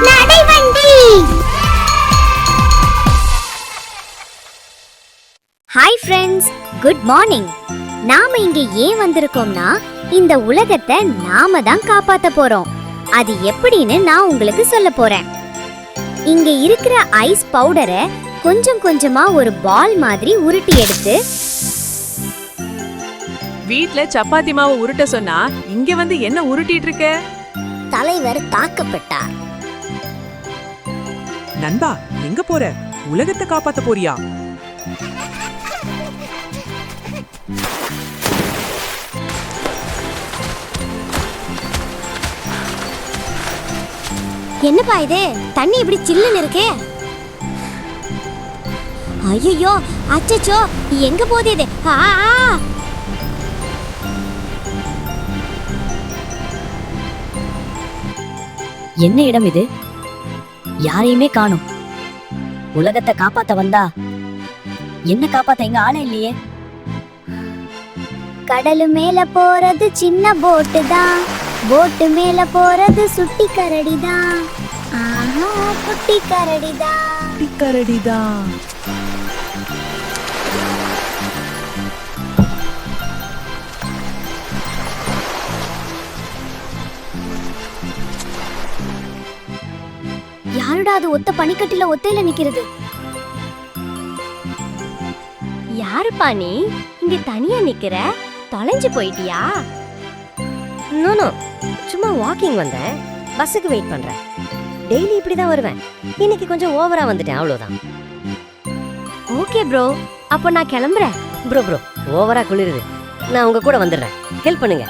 நடைவண்டி. Hi friends, good morning. நாம இங்க ஏன் வந்திருக்கோம்னா இந்த உலகத்தை நாம தான் காப்பாத்த போறோம். அது எப்படின்னு நான் உங்களுக்கு சொல்ல போறேன். இங்க இருக்கிற ஐஸ் பவுடரை கொஞ்சம் கொஞ்சமா ஒரு பால் மாதிரி உருட்டி எடுத்து வீட்ல சப்பாத்தி மாவு உருட்ட சொன்னா இங்க வந்து என்ன உருட்டிட்டு இருக்க? தலைவர் தாக்கப்பட்டார். நண்பா, எங்க போற? உலகத்தை காப்பாத்த போறியா? என்னப்பா இது, தண்ணி இப்படி சில்லுன்னு இருக்கே. ஐயோ, அச்சச்சோ, எங்க போகுது இது? என்ன இடம் இது? யாரையுமே காணோம். உலகத்தை காப்பாத்த வந்தா என்ன காப்பாத்த எங்க ஆளே இல்லையே. கடலு மேல போறது சின்ன போட்டு தான், போட்டு மேல போறது சுட்டி கரடி தான். ஆஹா, குட்டி கரடி தான். கரடிதான். யாருடா அது ஒத்த பனிக்கட்டில ஒத்தையில நிக்கிறது? யாருப்பா நீ? இங்க தனியா நிக்கிற? தொலைஞ்சு போயிட்டியா? நோ, சும்மா வாக்கிங் வந்தேன். பஸ்ஸுக்கு வெயிட் பண்றேன். டெய்லி இப்படி தான் வருவேன். இன்னைக்கு கொஞ்சம் ஓவரா வந்துட்டேன், அவ்வளவுதான். ஓகே ப்ரோ, அப்போ நான் கிளம்புறேன். ப்ரோ ஓவரா குளிருது. நான் உங்க கூட வந்துடுறேன். ஹெல்ப் பண்ணுங்க.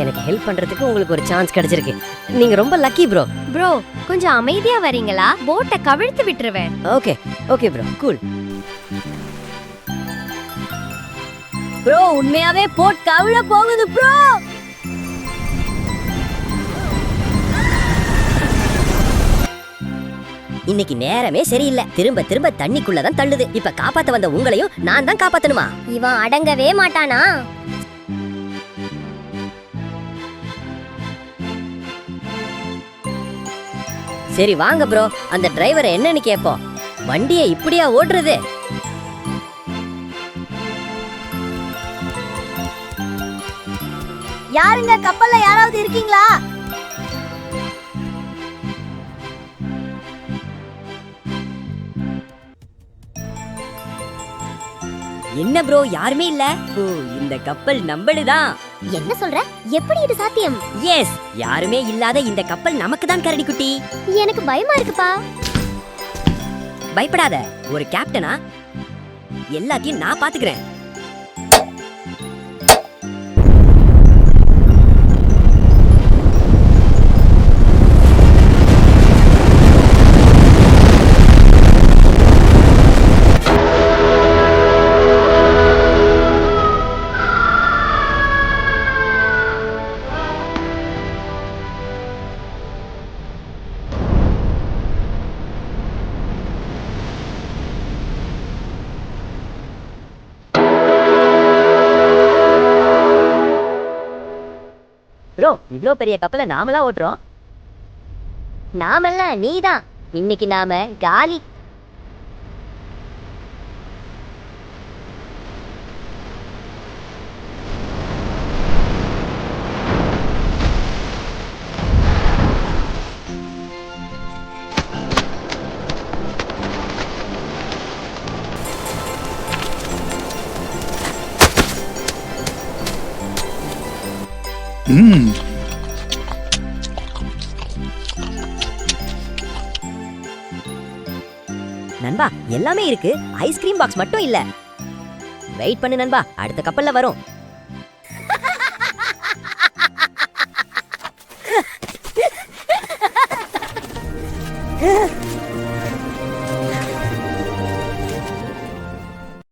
எனக்கு ஹெல்ப் பண்றதுக்கு உங்களுக்கு ஒரு சான்ஸ் கிடைச்சிருக்கு. நீங்க ரொம்ப லக்கி ப்ரோ. ப்ரோ, கொஞ்சம் அமைதியா வரீங்களா? போட்டை கவிழ்த்து விட்டுருவேன். Okay bro, cool. ப்ரோ, உண்மையாவே போட் கவிழ போகுது ப்ரோ. இன்னைக்கு நேரமே சரியில்லை. திரும்ப திரும்ப தண்ணிக்குள்ளதான் தள்ளுது. இப்ப காப்பாத்த வந்த உங்களையும் நான் தான் காப்பாத்தணுமா? இவன் அடங்கவே மாட்டானா? சரி வாங்க ப்ரோ, அந்த டிரைவரை என்னன்னு கேப்போம். வண்டியை இப்படியா ஓடுறது? யாருங்க கப்பல்ல யாராவது இருக்கீங்களா? என்ன ப்ரோ, யாருமே இல்ல? ஓ, இந்த கப்பல் நம்மளுதான். என்ன சொல்ற? எப்படி இது சாத்தியம்? எஸ், யாருமே இல்லாத இந்த கப்பல் நமக்கு தான் கரடி குட்டி. எனக்கு பயமா இருக்குப்பா. பயப்படாத, ஒரு கேப்டனா எல்லாத்தையும் நான் பாத்துக்கிறேன். ப்ரோ, இவ்ளோ பெரிய கப்பலை நாமளா ஓட்டுறோம். நாமல்ல, நீதான். இன்னைக்கு நாம காலி. நண்பா, எல்லாமே இருக்கு. ஐஸ்கிரீம் பாக்ஸ் மட்டும் இல்ல. வெயிட் பண்ணு நண்பா, அடுத்த கப்பல்ல வரும்.